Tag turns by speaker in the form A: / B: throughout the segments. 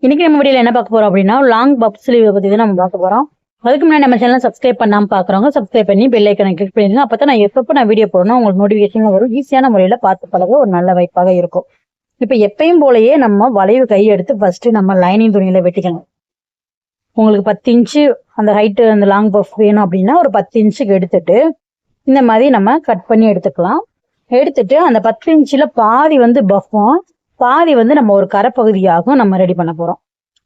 A: இன்னைக்கு நம்ம வீடியோல என்ன பார்க்க போறோம் அப்படின்னா லாங் பப் ஸ்லீவ் பத்தி தான் நம்ம பார்க்க போறோம். அதுக்கு முன்னாடி நம்ம சேனல் சப்ஸ்கிரைப் பண்ணாம பாக்குறவங்க சப்ஸ்கிரைப் பண்ணி பெல் ஐக்கனை கிளிக் பண்ணிடுங்க. அப்பதான் நான் எப்பப்போ நான் வீடியோ போடணும் உங்களுக்கு நோட்டிபிகேஷன் வரும். ஈஸியான முறையில பார்த்து பழக ஒரு நல்ல வாய்ப்பாக இருக்கும். இப்ப எப்பயும் போலயே நம்ம வளைவு கை எடுத்து ஃபர்ஸ்ட் நம்ம லைனிங் துணியில வெட்டிக்கணும். உங்களுக்கு 10 இன்ச்சு அந்த ஹைட்டு அந்த லாங் பஃப் வேணும் அப்படின்னா ஒரு 10 இன்ச்சுக்கு எடுத்துட்டு இந்த மாதிரி நம்ம கட் பண்ணி எடுத்துக்கலாம். எடுத்துட்டு அந்த 10 இன்ச்சுல பாதி வந்து பஃப்பும் பாதி வந்து நம்ம ஒரு கரைப்பகுதியாகவும் நம்ம ரெடி பண்ண போறோம்.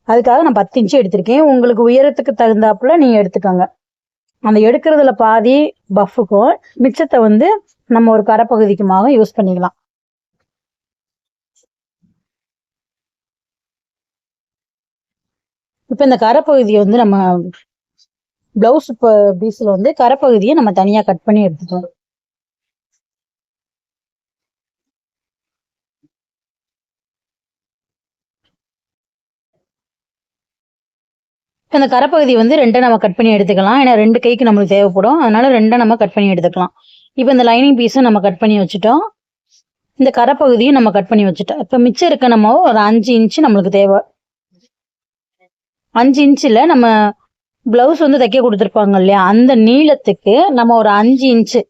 A: அதுக்காக நான் 10 இன்ச்சு எடுத்திருக்கேன். உங்களுக்கு உயரத்துக்கு தகுந்தாப்புல நீங்க எடுத்துக்கோங்க. அந்த எடுக்கிறதுல பாதி பஃப்புக்கும் மிச்சத்தை வந்து நம்ம ஒரு கரைப்பகுதிக்குமாக யூஸ் பண்ணிக்கலாம். இப்ப இந்த கரைப்பகுதியை வந்து நம்ம பிளவுஸ் பீஸ்ல வந்து கரைப்பகுதியை நம்ம தனியா கட் பண்ணி எடுத்துக்கோம். இந்த கரைப்பகுதி வந்து ரெண்டை நம்ம கட் பண்ணி எடுத்துக்கலாம். ஏன்னா 2 கைக்கு நம்மளுக்கு தேவைப்படும். அதனால 2 நம்ம கட் பண்ணி எடுத்துக்கலாம். இப்போ இந்த லைனிங் பீஸும் நம்ம கட் பண்ணி வச்சுட்டோம். இந்த கரைப்பகுதியும் நம்ம கட் பண்ணி வச்சுட்டோம். இப்போ மிச்சம் இருக்க நம்ம ஒரு 5 இன்ச்சு நம்மளுக்கு தேவை. 5 இன்ச்சில் நம்ம பிளவுஸ் வந்து தைக்க கொடுத்துருப்பாங்க இல்லையா, அந்த நீளத்துக்கு நம்ம ஒரு 5 இன்ச்சு,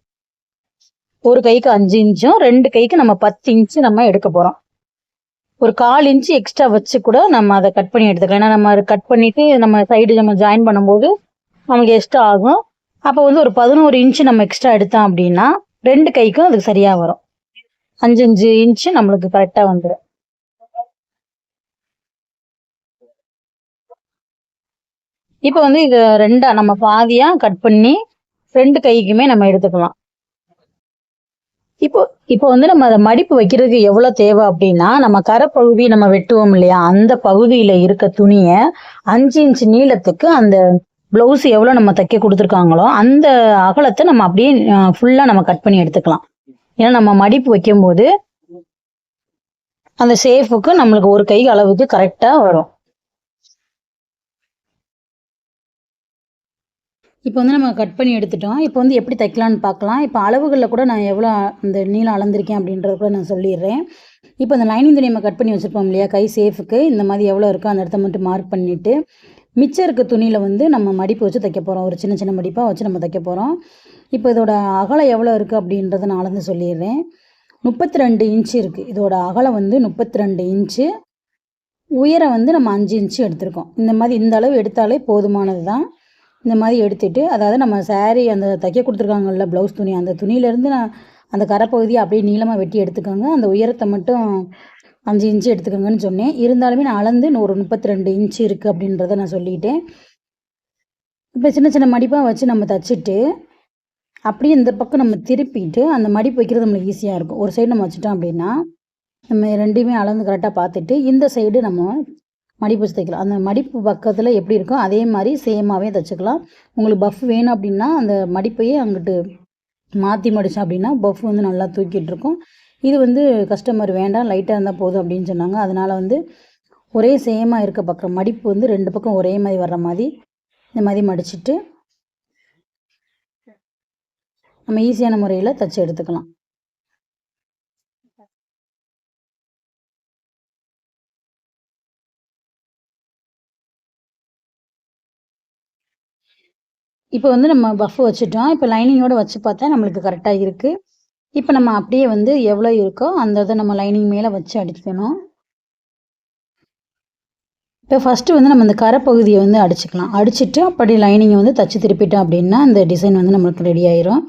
A: ஒரு கைக்கு 5 இன்ச்சும் 2 கைக்கு நம்ம 10 இன்ச்சு நம்ம எடுக்க போறோம். ஒரு 1/4 இன்ச்சு எக்ஸ்ட்ரா வச்சு கூட நம்ம அதை கட் பண்ணி எடுத்துக்கலாம். ஏன்னா நம்ம அதை கட் பண்ணிட்டு நம்ம சைடு நம்ம ஜாயின் பண்ணும்போது நமக்கு எக்ஸ்ட்ரா ஆகும். அப்போ வந்து ஒரு 11 இன்ச்சு நம்ம எக்ஸ்ட்ரா எடுத்தோம் அப்படின்னா 2 கைக்கும் அதுக்கு சரியா வரும். 5 இன்ச்சு நம்மளுக்கு கரெக்டா வந்துடும். இப்போ வந்து இது 2 நம்ம பாதியா கட் பண்ணி 2 கைக்குமே நம்ம எடுத்துக்கலாம். இப்போ வந்து நம்ம அதை மடிப்பு வைக்கிறதுக்கு எவ்வளவு தேவை அப்படின்னா, நம்ம கரைப்பகுதி நம்ம வெட்டுவோம் இல்லையா, அந்த பகுதியில இருக்க துணியை 5 இன்ச்சு நீளத்துக்கு அந்த பிளவுஸ் எவ்வளவு நம்ம தைக்க கொடுத்துருக்காங்களோ அந்த அகலத்தை நம்ம அப்படியே ஃபுல்லா நம்ம கட் பண்ணி எடுத்துக்கலாம். ஏன்னா நம்ம மடிப்பு வைக்கும் போது அந்த ஷேப்புக்கு நம்மளுக்கு ஒரு கை அளவுக்கு கரெக்டா வரும். இப்போ வந்து நம்ம கட் பண்ணி எடுத்துட்டோம். இப்போ வந்து எப்படி தைக்கலான்னு பார்க்கலாம். இப்போ அளவுகளில் கூட நான் எவ்வளோ அந்த நீளம் அளந்திருக்கேன் அப்படின்றத கூட நான் சொல்லிடுறேன். இப்போ அந்த லைனிங் துணி நம்ம கட் பண்ணி வச்சுருப்போம் இல்லையா, கை சேஃபுக்கு இந்த மாதிரி எவ்வளோ இருக்கோ அந்த இடத்த மட்டும் மார்க் பண்ணிவிட்டு மிச்சம் இருக்க துணியில் வந்து நம்ம மடிப்பு வச்சு தைக்க போகிறோம். ஒரு சின்ன சின்ன மடிப்பாக வச்சு நம்ம தைக்க போகிறோம். இப்போ இதோட அகலம் எவ்வளோ இருக்குது அப்படின்றத நான் அளந்து சொல்லிடுறேன். 32 இன்ச்சு இருக்குது. இதோட அகலம் வந்து 32 இன்ச்சு, உயரம் வந்து நம்ம 5 இன்ச்சு எடுத்திருக்கோம். இந்த மாதிரி இந்த அளவு எடுத்தாலே போதுமானது தான். இந்த மாதிரி எடுத்துட்டு, அதாவது நம்ம சாரீ அந்த தைக்க கொடுத்துருக்காங்கல்ல ப்ளவுஸ் துணி, அந்த துணியிலேருந்து நான் அந்த கரைப்பகுதியை அப்படியே நீளமாக வெட்டி எடுத்துக்கோங்க. அந்த உயரத்தை மட்டும் 5 இன்ச்சு எடுத்துக்கோங்கன்னு சொன்னேன். இருந்தாலுமே நான் அளந்து ஒரு 32 இன்ச்சு இருக்குது அப்படின்றத நான் சொல்லிட்டேன். இப்போ சின்ன சின்ன மடிப்பாக வச்சு நம்ம தைச்சிட்டு அப்படியே இந்த பக்கம் நம்ம திருப்பிட்டு அந்த மடிப்பு வைக்கிறது நம்மளுக்கு ஈஸியாக இருக்கும். ஒரு சைடு நம்ம வச்சுட்டோம் அப்படின்னா நம்ம 2மே அளந்து கரெக்டாக பார்த்துட்டு இந்த சைடு நம்ம மடிப்பு வச்சு தைக்கலாம். அந்த மடிப்பு பக்கத்தில் எப்படி இருக்கோ அதே மாதிரி சேமாகவே தைச்சிக்கலாம். உங்களுக்கு பஃப் வேணும் அப்படின்னா அந்த மடிப்பையே அங்கிட்டு மாற்றி மடித்தோம் அப்படின்னா பஃப் வந்து நல்லா தூக்கிட்டு இருக்கும். இது வந்து கஸ்டமர் வேண்டாம் லைட்டாக இருந்தால் போதும் அப்படின்னு சொன்னாங்க. அதனால் வந்து ஒரே சேமாக இருக்க பக்கம் மடிப்பு வந்து 2 பக்கம் ஒரே மாதிரி வர்ற மாதிரி இந்த மாதிரி மடிச்சுட்டு நம்ம ஈஸியான முறையில் தைச்சி எடுத்துக்கலாம். இப்போ வந்து நம்ம பஃப் வச்சுட்டோம். இப்போ லைனிங்கோடு வச்சு பார்த்தா நம்மளுக்கு கரெக்டாக இருக்குது. இப்போ நம்ம அப்படியே வந்து எவ்வளோ இருக்கோ அந்த இதை நம்ம லைனிங் மேலே வச்சு அடிக்கணும். இப்போ ஃபஸ்ட்டு வந்து நம்ம இந்த கரைப்பகுதியை வந்து அடிச்சுக்கலாம். அடிச்சுட்டு அப்படி லைனிங்கை வந்து தச்சு திருப்பிட்டோம் அப்படின்னா அந்த டிசைன் வந்து நம்மளுக்கு ரெடி ஆயிரும்.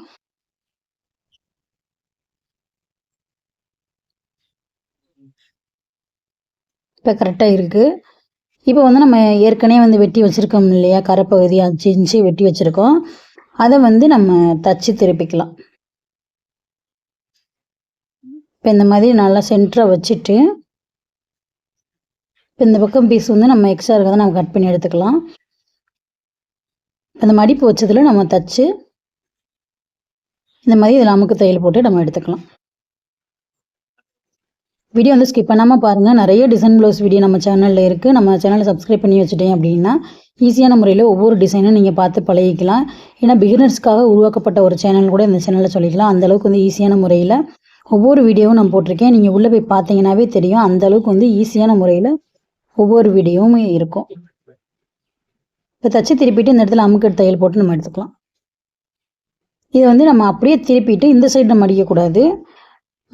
A: இப்போ கரெக்டாக இருக்குது. இப்போ வந்து நம்ம ஏற்கனவே வந்து வெட்டி வச்சுருக்கோம் இல்லையா, கரைப்பகுதி 5 இன்ச்சு வெட்டி வச்சுருக்கோம். அதை வந்து நம்ம தச்சு திருப்பிக்கலாம். இப்போ இந்த மாதிரி நல்லா சென்டராக வச்சுட்டு இப்போ இந்த பக்கம் பீஸ் வந்து நம்ம எக்ஸ்ட்ரா இருக்கிறத நம்ம கட் பண்ணி எடுத்துக்கலாம். அந்த மடிப்பு வச்சதில் நம்ம தச்சு இந்த மாதிரி இதில் அமுக்கு தையல் போட்டு நம்ம எடுத்துக்கலாம். வீடியோ வந்து ஸ்கிப் பண்ணாமல் பாருங்கள். நிறைய டிசைன் ப்ளவுஸ் வீடியோ நம்ம சேனலில் இருக்குது. நம்ம சேனலை சப்ஸ்கிரைப் பண்ணி வச்சுட்டேன் அப்படின்னா ஈஸியான முறையில் ஒவ்வொரு டிசைனும் நீங்கள் பார்த்து பழகிக்கலாம். ஏன்னா பிகினர்ஸ்க்காக உருவாக்கப்பட்ட ஒரு சேனல் கூட இந்த சேனலில் சொல்லிக்கலாம். அந்தளவுக்கு வந்து ஈஸியான முறையில் ஒவ்வொரு வீடியோவும் நான் போட்டிருக்கேன். நீங்கள் உள்ளே போய் பார்த்தீங்கன்னாவே தெரியும். அந்தளவுக்கு வந்து ஈஸியான முறையில் ஒவ்வொரு வீடியோவும் இருக்கும். இப்போ தச்சு திருப்பிட்டு இந்த இடத்துல அமுக்கெட்டு தையல் போட்டு நம்ம எடுத்துக்கலாம். இதை வந்து நம்ம அப்படியே திருப்பிட்டு இந்த சைடு நம்ம அடிக்கக்கூடாது.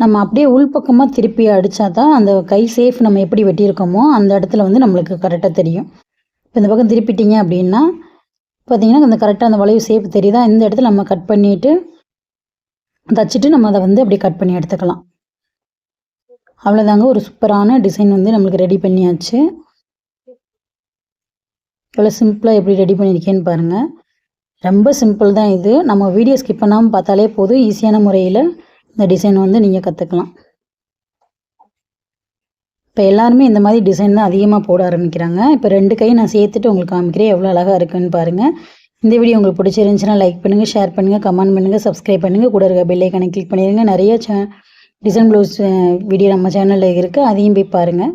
A: நம்ம அப்படியே உள்பக்கமாக திருப்பி அடித்தா தான் அந்த கை சேஃப் நம்ம எப்படி வெட்டியிருக்கோமோ அந்த இடத்துல வந்து நம்மளுக்கு கரெக்டாக தெரியும். இப்போ இந்த பக்கம் திருப்பிட்டீங்க அப்படின்னா பார்த்தீங்கன்னா அந்த கரெக்டாக அந்த வளைவு சேஃப் தெரியுதா? இந்த இடத்துல நம்ம கட் பண்ணிவிட்டு தச்சுட்டு நம்ம அதை வந்து அப்படியே கட் பண்ணி எடுத்துக்கலாம். அவ்வளோதாங்க, ஒரு சூப்பரான டிசைன் வந்து நம்மளுக்கு ரெடி பண்ணியாச்சு. எவ்வளோ சிம்பிளாக எப்படி ரெடி பண்ணியிருக்கேன்னு பாருங்கள். ரொம்ப சிம்பிள் தான் இது. நம்ம வீடியோ ஸ்கிப் பண்ணாமல் பார்த்தாலே போதும், ஈஸியான முறையில் இந்த டிசைன் வந்து நீங்கள் கற்றுக்கலாம். இப்போ எல்லாருமே இந்த மாதிரி டிசைன் தான் அதிகமாக போட ஆரம்பிக்கிறாங்க. இப்போ 2 கை நான் சேர்த்துட்டு உங்களுக்கு காமிக்கிறேன் எவ்வளோ அழகாக இருக்குன்னு பாருங்கள். இந்த வீடியோ உங்களுக்கு பிடிச்சிருந்துச்சுன்னா லைக் பண்ணுங்கள், ஷேர் பண்ணுங்கள், கமெண்ட் பண்ணுங்கள், சப்ஸ்கிரைப் பண்ணுங்கள், கூட இருக்க பெல் ஐகானை கிளிக் பண்ணிடுங்க. நிறைய டிசைன் ப்ளவுஸ் வீடியோ நம்ம சேனலில் இருக்குது, அதையும் போய் பாருங்கள்.